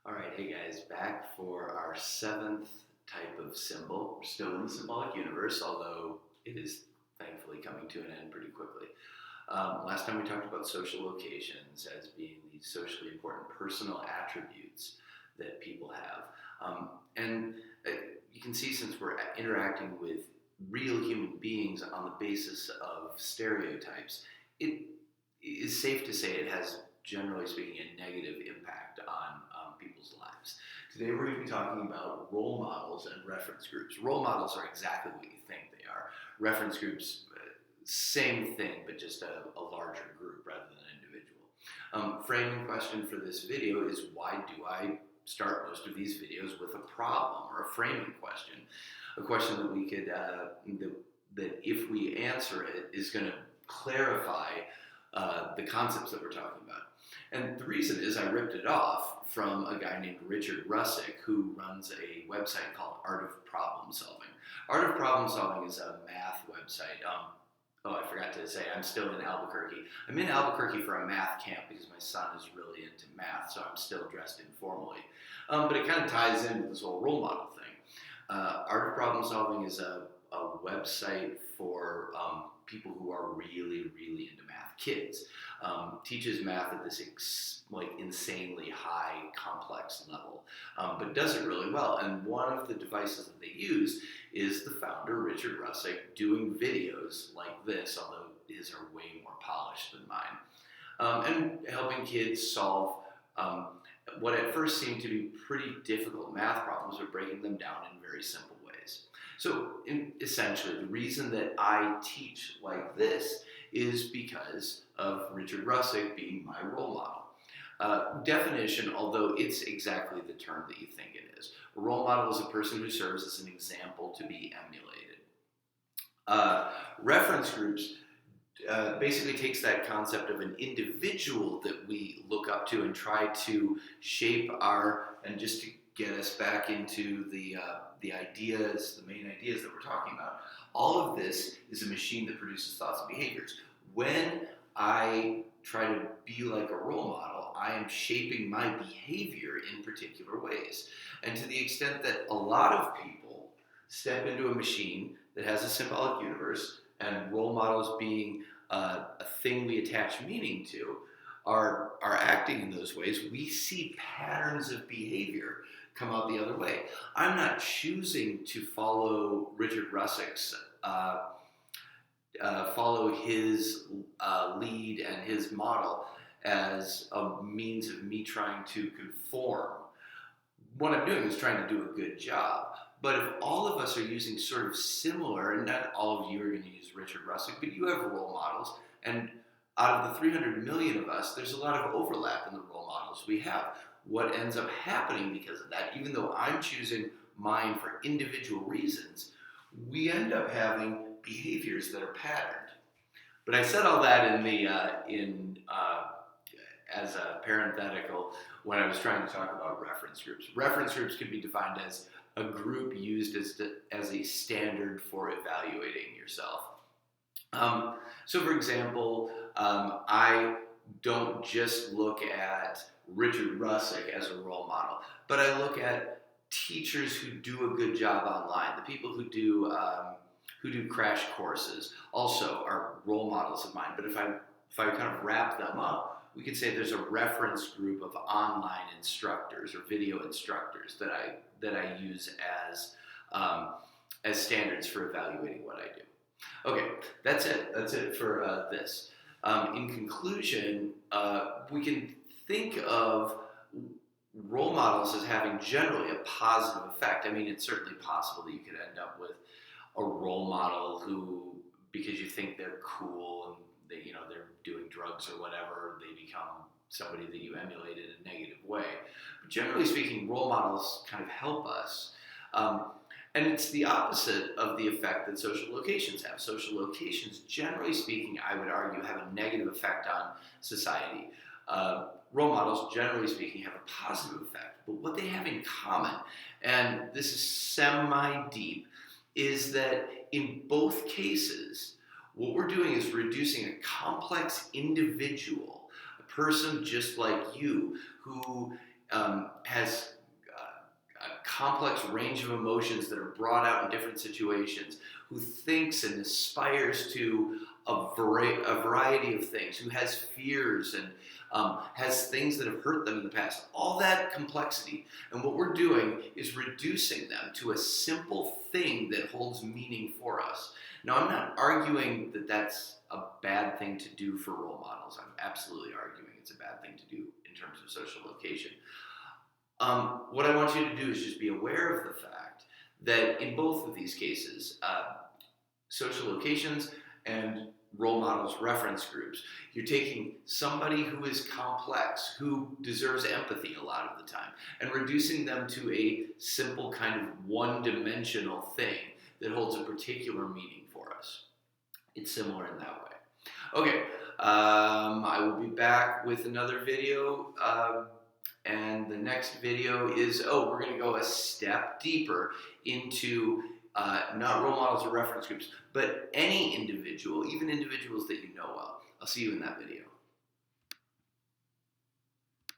All right, hey guys, back for our seventh type of symbol. We're still in the symbolic universe, although it is thankfully coming to an end pretty quickly. Last time we talked about social locations as being these socially important personal attributes that people have. And you can see, since we're interacting with real human beings on the basis of stereotypes, it is safe to say it has, generally speaking, a negative impact on people's lives. Today we're going to be talking about role models and reference groups. Role models are exactly what you think they are. Reference groups, same thing, but just a larger group rather than an individual. Framing question for this video is, why do I start most of these videos with a problem or a framing question? A question that we could, that if we answer it, is going to clarify the concepts that we're talking about. And the reason is, I ripped it off from a guy named Richard Russick, who runs a website called Art of Problem Solving. Art of Problem Solving is a math website. I forgot to say, I'm still in Albuquerque. I'm in Albuquerque for a math camp because my son is really into math, so I'm still dressed informally. But it kind of ties in with this whole role model thing. Art of Problem Solving is a website for people who are really, really into math. Kids. Teaches math at this insanely high, complex level, but does it really well. And one of the devices that they use is the founder, Richard Russick, doing videos like this, although his are way more polished than mine, and helping kids solve what at first seemed to be pretty difficult math problems, but breaking them down in very simple ways. So essentially, the reason that I teach like this is because of Richard Russick being my role model. Definition, although it's exactly the term that you think it is. A role model is a person who serves as an example to be emulated. Reference groups basically takes that concept of an individual that we look up to and try to shape and just to get us back into the ideas, the main ideas that we're talking about. All of this is a machine that produces thoughts and behaviors. When I try to be like a role model, I am shaping my behavior in particular ways. And to the extent that a lot of people step into a machine that has a symbolic universe, and role models being a thing we attach meaning to, are acting in those ways, we see patterns of behavior come out the other way. I'm not choosing to follow Richard Russick's follow his lead and his model as a means of me trying to conform. What I'm doing is trying to do a good job. But if all of us are using sort of similar, and not all of you are going to use Richard Russick, but you have role models, and out of the 300 million of us, there's a lot of overlap in the role models we have. What ends up happening because of that, even though I'm choosing mine for individual reasons, we end up having behaviors that are patterned. But I said all that as a parenthetical when I was trying to talk about reference groups. Reference groups can be defined as a group used as a standard for evaluating yourself. So for example, I don't just look at Richard Russick as a role model, but I look at teachers who do a good job online. The people who do crash courses also are role models of mine. But if I kind of wrap them up, we could say there's a reference group of online instructors or video instructors that I use as standards for evaluating what I do. Okay, that's it. That's it for this. In conclusion, we can think of role models as having generally a positive effect. I mean, it's certainly possible that you could end up with a role model who, because you think they're cool and they're doing drugs or whatever, they become somebody that you emulate in a negative way. But generally speaking, role models kind of help us. And it's the opposite of the effect that social locations have. Social locations, generally speaking, I would argue, have a negative effect on society. Role models, generally speaking, have a positive effect. But what they have in common, and this is semi-deep, is that in both cases, what we're doing is reducing a complex individual, a person just like you, who has a complex range of emotions that are brought out in different situations, who thinks and aspires to a variety of things, who has fears and has things that have hurt them in the past, all that complexity. And what we're doing is reducing them to a simple thing that holds meaning for us. Now, I'm not arguing that that's a bad thing to do for role models. I'm absolutely arguing it's a bad thing to do in terms of social location. What I want you to do is just be aware of the fact that in both of these cases, social locations and role models reference groups, you're taking somebody who is complex, who deserves empathy a lot of the time, and reducing them to a simple kind of one-dimensional thing that holds a particular meaning for us. It's similar in that way. Okay, I will be back with another video, and the next video is, we're going to go a step deeper into not role models or reference groups, but any individual, even individuals that you know well. I'll see you in that video.